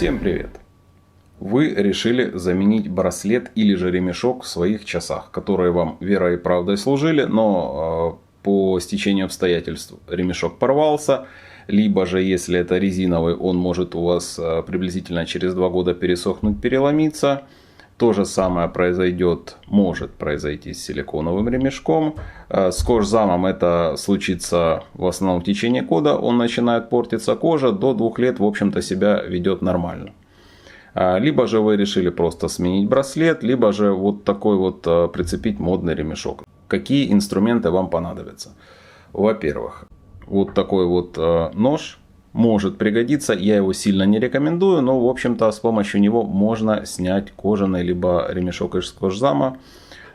Всем привет! Вы решили заменить браслет или же ремешок в своих часах, которые вам верой и правдой служили, но по стечению обстоятельств ремешок порвался, либо же если это резиновый, он может у вас приблизительно через 2 года пересохнуть, переломиться. То же самое может произойти с силиконовым ремешком. С кожзамом это случится в основном в течение года. Он начинает портиться, кожа до 2 лет в общем-то себя ведет нормально. Либо же вы решили просто сменить браслет, либо же вот такой вот прицепить модный ремешок. Какие инструменты вам понадобятся? Во-первых, вот такой вот нож может пригодиться, я его сильно не рекомендую, но в общем-то с помощью него можно снять кожаный либо ремешок из кожзама.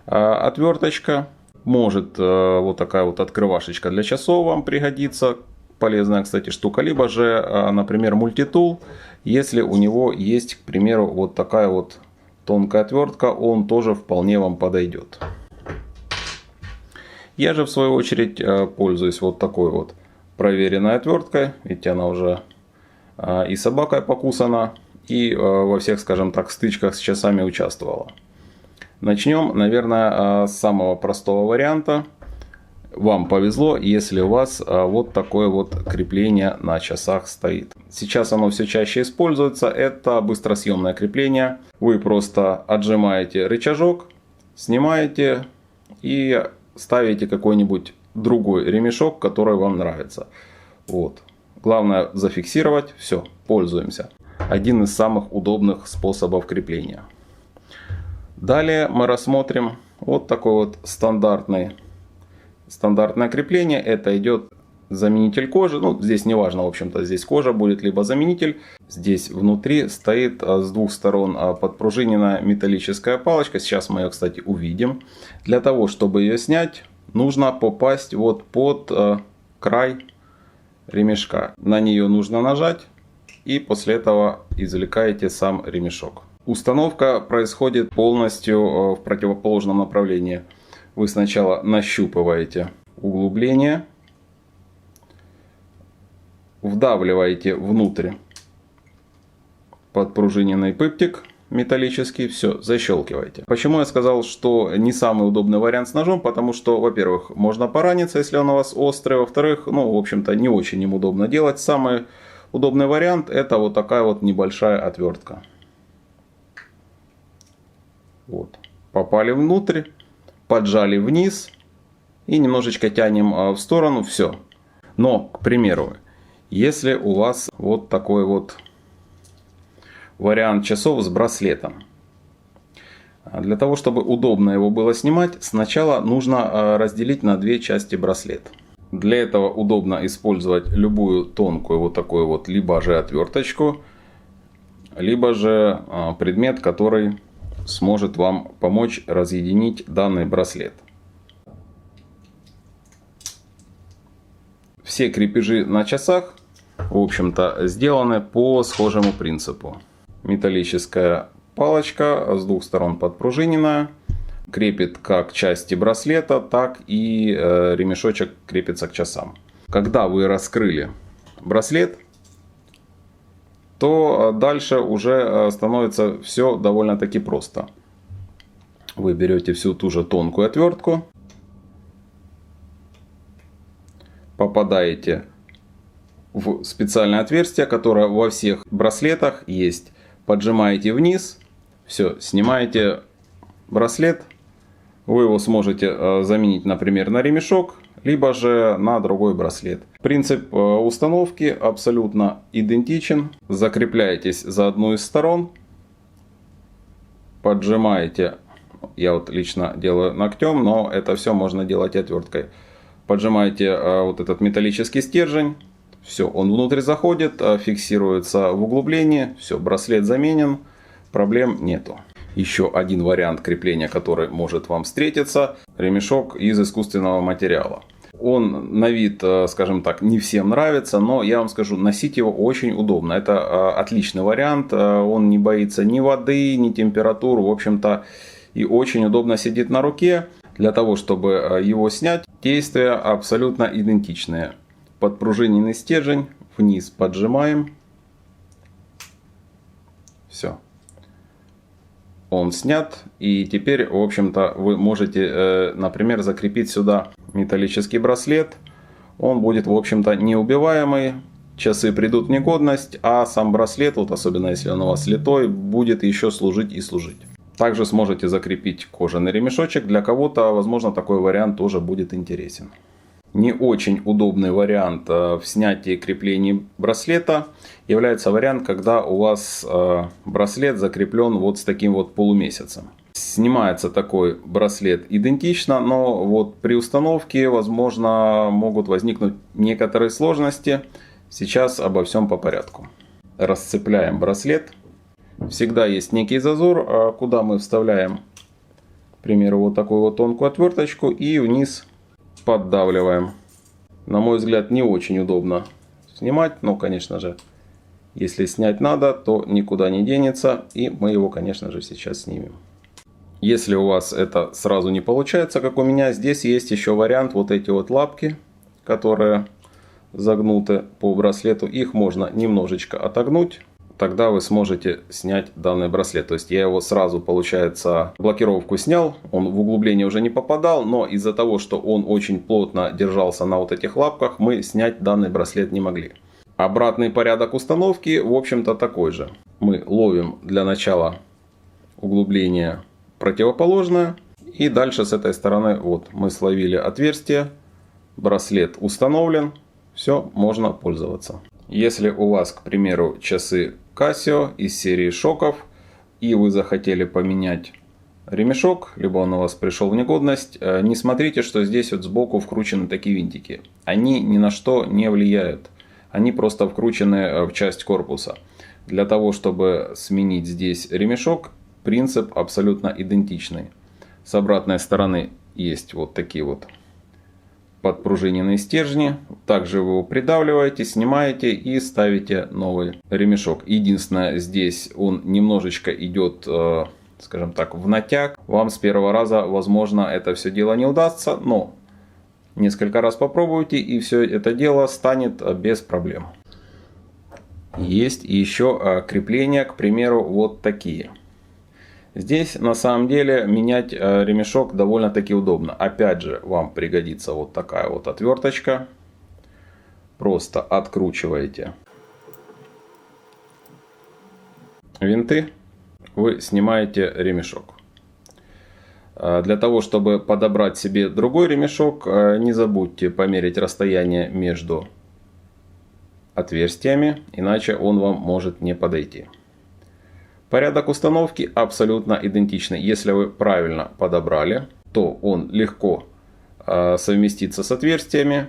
Отверточка, может вот такая вот открывашечка для часов вам пригодится, полезная, кстати, штука, либо же, например, мультитул, если у него есть, к примеру, вот такая вот тонкая отвертка, он тоже вполне вам подойдет. Я же в свою очередь пользуюсь вот такой вот проверенной отверткой, ведь она уже и собакой покусана, и во всех, скажем так, стычках с часами участвовала. Начнем, наверное, с самого простого варианта. Вам повезло, если у вас вот такое вот крепление на часах стоит. Сейчас оно все чаще используется, это быстросъемное крепление. Вы просто отжимаете рычажок, снимаете и ставите какой-нибудь другой ремешок, который вам нравится. Вот. Главное зафиксировать. Все, пользуемся. Один из самых удобных способов крепления. Далее мы рассмотрим вот такое вот стандартное крепление. Это идет заменитель кожи. Ну, здесь не важно, в общем-то, здесь кожа будет, либо заменитель. Здесь внутри стоит с 2 сторон подпружиненная металлическая палочка. Сейчас мы ее, кстати, увидим. Для того, чтобы ее снять, нужно попасть вот под край ремешка. На нее нужно нажать, и после этого извлекаете сам ремешок. Установка происходит полностью в противоположном направлении. Вы сначала нащупываете углубление, вдавливаете внутрь подпружиненный пыптик металлический, все, защелкиваете. Почему я сказал, что не самый удобный вариант с ножом? Потому что, во-первых, можно пораниться, если он у вас острый. Во-вторых, ну, в общем-то, не очень им удобно делать. Самый удобный вариант — это вот такая вот небольшая отвертка. Вот. Попали внутрь, поджали вниз и немножечко тянем в сторону, все. Но, к примеру, если у вас вот такой вот вариант часов с браслетом. Для того, чтобы удобно его было снимать, сначала нужно разделить на 2 части браслет. Для этого удобно использовать любую тонкую вот такую вот либо же отверточку, либо же предмет, который сможет вам помочь разъединить данный браслет. Все крепежи на часах, в общем-то, сделаны по схожему принципу. Металлическая палочка с 2 сторон подпружиненная, крепит как части браслета, так и ремешочек крепится к часам. Когда вы раскрыли браслет, то дальше уже становится все довольно-таки просто. Вы берете всю ту же тонкую отвертку, попадаете в специальное отверстие, которое во всех браслетах есть. Поджимаете вниз, все, снимаете браслет. Вы его сможете заменить, например, на ремешок, либо же на другой браслет. Принцип установки абсолютно идентичен. Закрепляетесь за одну из сторон, поджимаете. Я вот лично делаю ногтем, но это все можно делать и отверткой. Поджимаете вот этот металлический стержень. Все, он внутрь заходит, фиксируется в углублении. Все, браслет заменен, проблем нету. Еще один вариант крепления, который может вам встретиться. Ремешок из искусственного материала. Он на вид, скажем так, не всем нравится, но я вам скажу, носить его очень удобно. Это отличный вариант. Он не боится ни воды, ни температур. В общем-то, и очень удобно сидит на руке. Для того, чтобы его снять, действия абсолютно идентичные. Подпружиненный стержень, вниз поджимаем. он снят. И теперь, в общем-то, вы можете, например, закрепить сюда металлический браслет. Он будет, в общем-то, неубиваемый. Часы придут в негодность, а сам браслет, вот особенно если он у вас литой, будет еще служить и служить. Также сможете закрепить кожаный ремешочек. Для кого-то, возможно, такой вариант тоже будет интересен. Не очень удобный вариант в снятии и креплении браслета является вариант, когда у вас браслет закреплен вот с таким вот полумесяцем. Снимается такой браслет идентично, но вот при установке, возможно, могут возникнуть некоторые сложности. Сейчас обо всем по порядку. Расцепляем браслет. Всегда есть некий зазор, куда мы вставляем, к примеру, вот такую вот тонкую отверточку и вниз поддавливаем. На мой взгляд, не очень удобно снимать, но, конечно же, если снять надо, то никуда не денется, и мы его, конечно же, сейчас снимем. Если у вас это сразу не получается, как у меня, здесь есть еще вариант, вот эти вот лапки, которые загнуты по браслету, их можно немножечко отогнуть. Тогда вы сможете снять данный браслет. То есть я его сразу, получается, блокировку снял. Он в углубление уже не попадал. Но из-за того, что он очень плотно держался на вот этих лапках, мы снять данный браслет не могли. Обратный порядок установки, в общем-то, такой же. Мы ловим для начала углубление противоположное. И дальше с этой стороны вот мы словили отверстие. Браслет установлен. Все, можно пользоваться. Если у вас, к примеру, часы Casio из серии шоков, и вы захотели поменять ремешок, либо он у вас пришел в негодность, не смотрите, что здесь вот сбоку вкручены такие винтики. Они ни на что не влияют. Они просто вкручены в часть корпуса. Для того, чтобы сменить здесь ремешок, принцип абсолютно идентичный. С обратной стороны есть вот такие вот подпружиненные стержни. Также вы его придавливаете, снимаете и ставите новый ремешок. Единственное, здесь он немножечко идет, скажем так, в натяг. Вам с первого раза, возможно, это все дело не удастся, но несколько раз попробуйте, и все это дело станет без проблем. Есть еще крепления, к примеру, вот такие. Здесь на самом деле менять ремешок довольно-таки удобно. Опять же, вам пригодится вот такая вот отверточка. Просто откручиваете винты, вы снимаете ремешок. Для того, чтобы подобрать себе другой ремешок, не забудьте померить расстояние между отверстиями, иначе он вам может не подойти. Порядок установки абсолютно идентичный. Если вы правильно подобрали, то он легко совместится с отверстиями.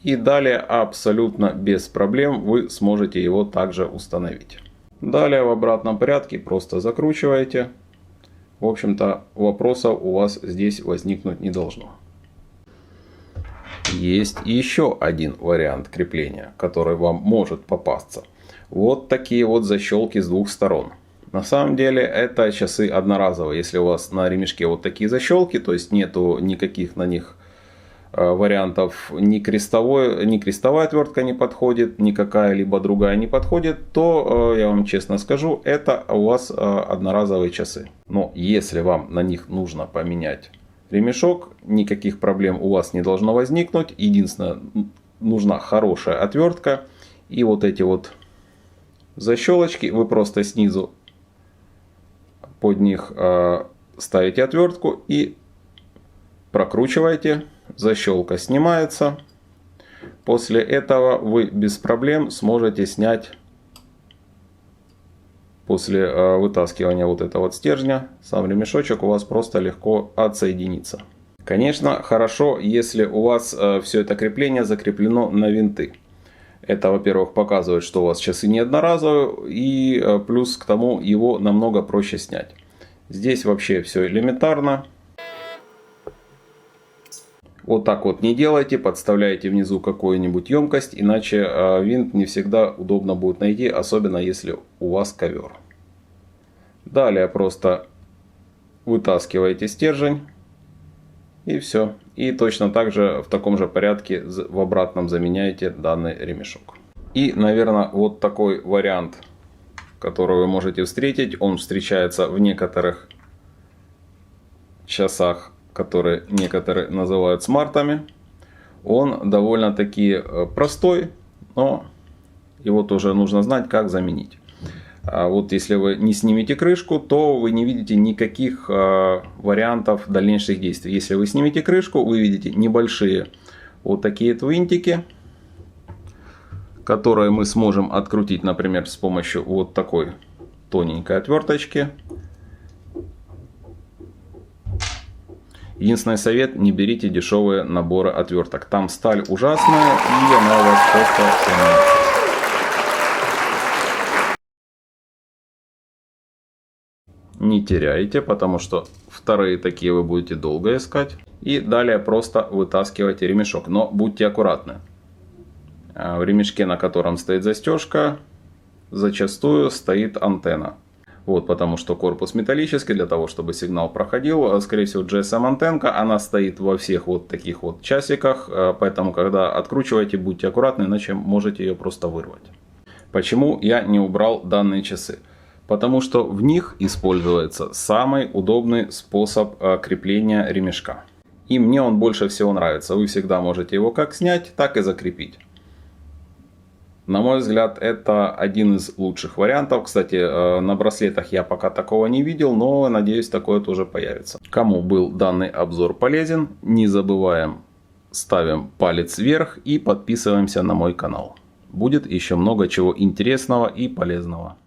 И далее абсолютно без проблем вы сможете его также установить. Далее в обратном порядке просто закручиваете. В общем-то, вопросов у вас здесь возникнуть не должно. Есть еще один вариант крепления, который вам может попасться. Вот такие вот защелки с двух сторон. На самом деле это часы одноразовые. Если у вас на ремешке вот такие защелки, то есть нету никаких на них вариантов, ни крестовая отвертка не подходит, ни какая-либо другая не подходит, то я вам честно скажу, это у вас одноразовые часы. Но если вам на них нужно поменять ремешок, никаких проблем у вас не должно возникнуть. Единственное, нужна хорошая отвертка. И вот эти вот защелочки вы просто снизу под них ставите отвертку и прокручиваете. Защелка снимается. После этого вы без проблем сможете снять, после вытаскивания вот этого вот стержня, сам ремешочек у вас просто легко отсоединится. Конечно, хорошо, если у вас все это крепление закреплено на винты. Это, во-первых, показывает, что у вас часы не одноразовые, и плюс к тому его намного проще снять. Здесь вообще все элементарно. Вот так вот не делайте, подставляйте внизу какую-нибудь емкость, иначе винт не всегда удобно будет найти, особенно если у вас ковер. Далее просто вытаскиваете стержень и все. И точно так же в таком же порядке в обратном заменяете данный ремешок. И, наверное, вот такой вариант, который вы можете встретить. Он встречается в некоторых часах, которые некоторые называют смартами. Он довольно-таки простой, но его тоже нужно знать, как заменить. А вот если вы не снимете крышку, то вы не видите никаких вариантов дальнейших действий. Если вы снимете крышку, вы видите небольшие вот такие винтики, которые мы сможем открутить, например, с помощью вот такой тоненькой отверточки. Единственный совет: не берите дешевые наборы отверток. Там сталь ужасная, и она у вас просто сломается. Не теряйте, потому что вторые такие вы будете долго искать. И далее просто вытаскивайте ремешок. Но будьте аккуратны. В ремешке, на котором стоит застежка, зачастую стоит антенна. Вот, потому что корпус металлический, для того, чтобы сигнал проходил. Скорее всего, GSM антенка, она стоит во всех вот таких вот часиках. Поэтому, когда откручиваете, будьте аккуратны, иначе можете ее просто вырвать. Почему я не убрал данные часы? Потому что в них используется самый удобный способ крепления ремешка. И мне он больше всего нравится. Вы всегда можете его как снять, так и закрепить. На мой взгляд, это один из лучших вариантов. Кстати, на браслетах я пока такого не видел, но надеюсь, такое тоже появится. Кому был данный обзор полезен, не забываем, ставим палец вверх и подписываемся на мой канал. Будет еще много чего интересного и полезного.